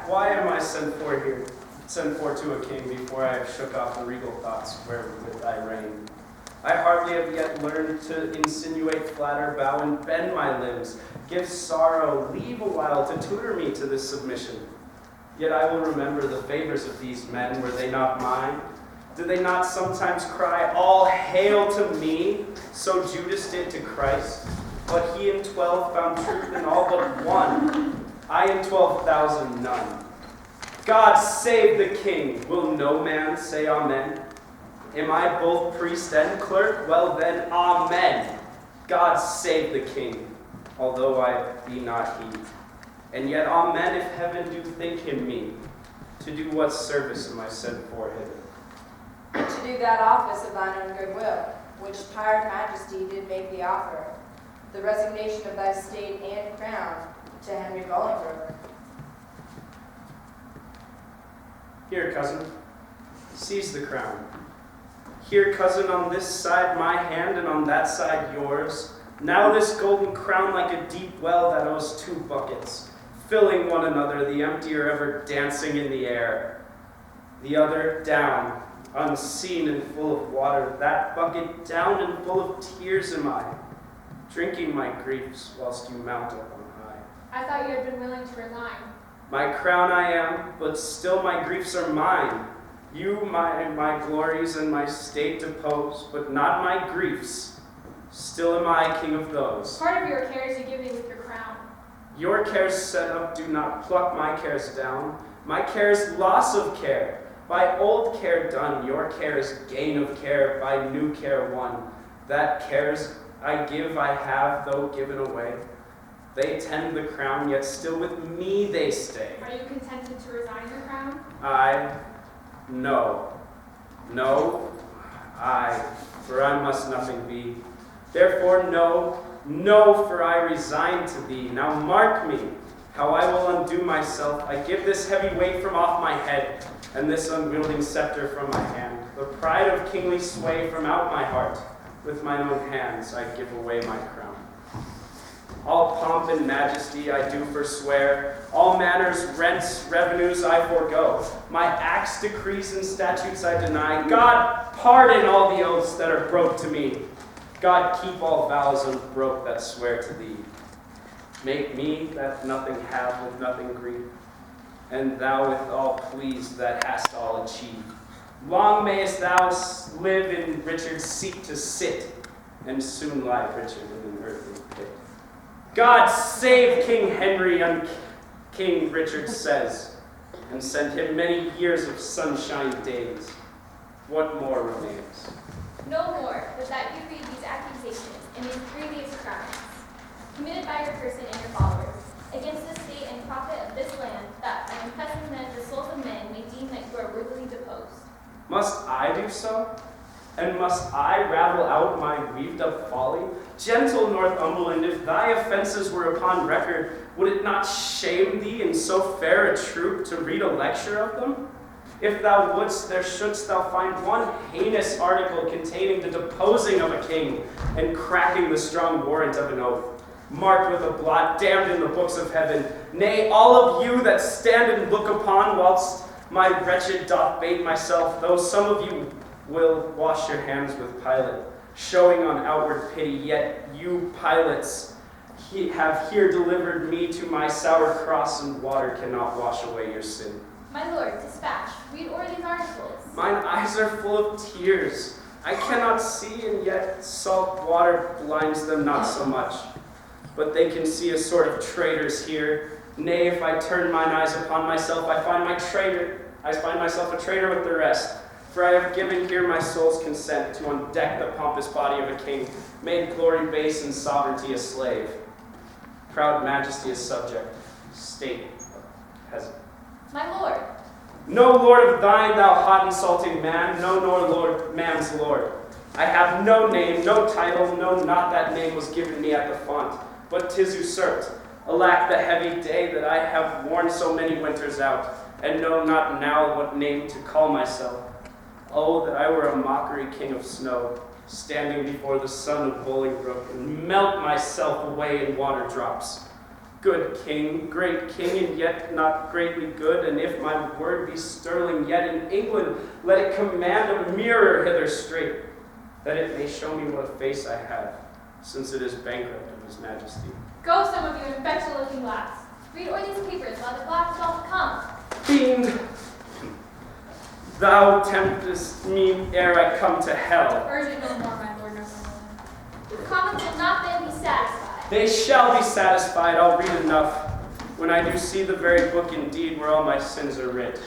why am I sent for here? Sent for to a king before I have shook off the regal thoughts wherewith I reign. I hardly have yet learned to insinuate, flatter, bow, and bend my limbs, give sorrow, leave a while to tutor me to this submission. Yet I will remember the favors of these men, were they not mine? Did they not sometimes cry, all hail to me? So Judas did to Christ. But he in 12 found truth in all but one. I in 12,000 none. God save the king. Will no man say amen? Am I both priest and clerk? Well then, amen. God save the king, although I be not he. And yet, amen, if heaven do think him me, to do what service am I sent for hither? To do that office of thine own goodwill, which tired majesty did make thee offer, the resignation of thy state and crown to Henry Bolingbroke. Here, cousin, seize the crown. Here, cousin, on this side my hand, and on that side yours. Now this golden crown like a deep well that owes 2 buckets, filling one another, the emptier ever dancing in the air. The other down, unseen and full of water, that bucket down and full of tears am I, drinking my griefs whilst you mount up on high. I thought you had been willing to resign. My crown I am, but still my griefs are mine. You my glories and my state depose, but not my griefs. Still am I king of those. Part of your cares you give me with your crown. Your cares set up do not pluck my cares down. My care is loss of care. By old care done, your care is gain of care, by new care won. That cares I give, I have, though given away. They tend the crown, yet still with me they stay. Are you contented to resign your crown? No, for I must nothing be. Therefore, no, for I resign to thee. Now mark me, how I will undo myself. I give this heavy weight from off my head, and this unwielding scepter from my hand. The pride of kingly sway from out my heart. With mine own hands I give away my crown. All pomp and majesty I do forswear. All manners, rents, revenues I forego. My acts, decrees, and statutes I deny. God, pardon all the oaths that are broke to me. God, keep all vows unbroke that swear to thee. Make me that nothing have with nothing grieve, and thou with all pleased that hast all achieved. Long mayest thou live in Richard's seat to sit, and soon lie Richard in an earthly pit. God save King Henry, and King Richard says, and send him many years of sunshine days. What more remains? No more, but that you read these accusations and these grievous crimes, committed by your person and your followers, against the state and profit of this land, that by confessing them the souls of men may deem that you are worthily deposed. Must I do so? And must I rattle out my weaved-up folly? Gentle Northumberland, if thy offenses were upon record, would it not shame thee in so fair a troop to read a lecture of them? If thou wouldst, there shouldst thou find one heinous article containing the deposing of a king and cracking the strong warrant of an oath, marked with a blot, damned in the books of heaven. Nay, all of you that stand and look upon, whilst my wretched doth bait myself, though some of you will wash your hands with Pilate, showing on outward pity, yet you Pilates have here delivered me to my sour cross, and water cannot wash away your sin. My lord, dispatch, read o'er these articles. Mine eyes are full of tears. I cannot see, and yet salt water blinds them not so much. But they can see a sort of traitors here. Nay, if I turn mine eyes upon myself, I find myself a traitor with the rest. For I have given here my soul's consent to undeck the pompous body of a king, made glory base and sovereignty a slave, proud majesty a subject, state a peasant. My lord. No lord of thine, thou hot insulting man, no nor lord man's lord. I have no name, no title, no, not that name was given me at the font, but 'tis usurped. Alack, the heavy day that I have worn so many winters out, and know not now what name to call myself. Oh, that I were a mockery king of snow, standing before the son of Bolingbroke, and melt myself away in water drops. Good king, great king, and yet not greatly good, and if my word be sterling, yet in England let it command a mirror hither straight, that it may show me what a face I have, since it is bankrupt of his majesty. Go, some of you, and fetch a looking glass. Read o'er these papers while the glass doth come. Fiend, thou temptest me ere I come to hell. Urge it no more, my lord Northumberland. The commons will not then be satisfied. They shall be satisfied, I'll read enough, when I do see the very book indeed where all my sins are writ,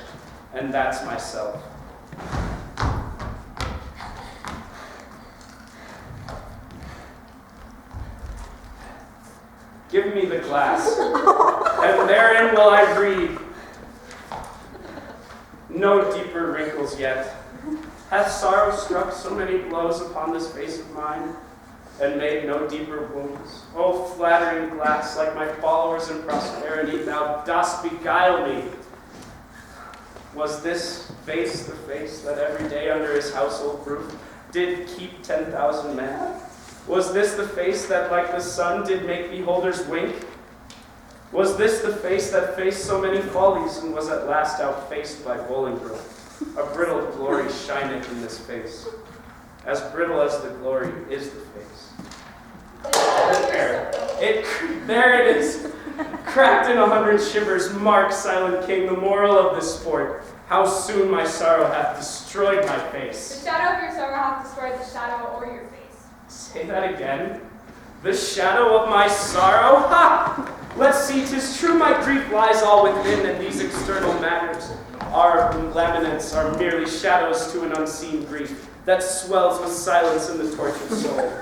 and that's myself. Give me the glass, and therein will I read. No deeper wrinkles yet. Hath sorrow struck so many blows upon this face of mine, and made no deeper wounds? O flattering glass, like my followers in prosperity, thou dost beguile me. Was this face the face that every day under his household roof did keep 10,000 men? Was this the face that, like the sun, did make beholders wink? Was this the face that faced so many follies, and was at last outfaced by Bolingbroke? A brittle glory shineth in this face, as brittle as the glory is the face. There it is, cracked in 100 shivers. Mark, silent king, the moral of this sport. How soon my sorrow hath destroyed my The face. shadow of your sorrow hath destroyed the shadow o'er your face. Say that again. The shadow of my sorrow? Ha! Let's see, 'tis true my grief lies all within, and these external matters, our laminates, are merely shadows to an unseen grief that swells with silence in the tortured soul.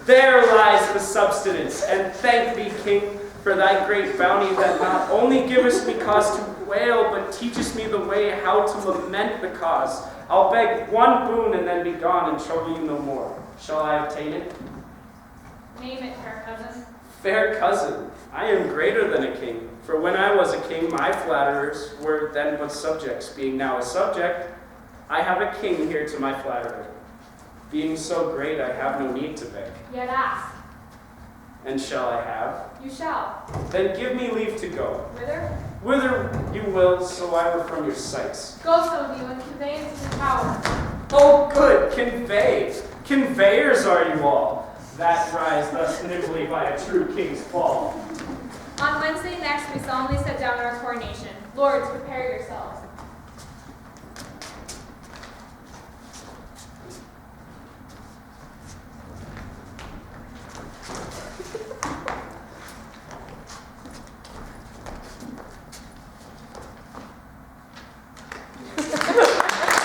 There lies the substance, and thank thee, king, for thy great bounty that not only givest me cause to wail, but teachest me the way how to lament the cause. I'll beg one boon and then be gone and trouble you no more. Shall I obtain it? Name it, fair cousin. Fair cousin, I am greater than a king, for when I was a king, my flatterers were then but subjects. Being now a subject, I have a king here to my flatterer. Being so great, I have no need to beg. Yet ask. And shall I have? You shall. Then give me leave to go. Whither? Whither you will, so I were from your sights. Go, some of you, and convey into the tower. Oh, good, convey. Conveyors are you all, that rise thus nimbly by a true king's fall. On Wednesday next, we solemnly set down our coronation. Lords, prepare yourselves.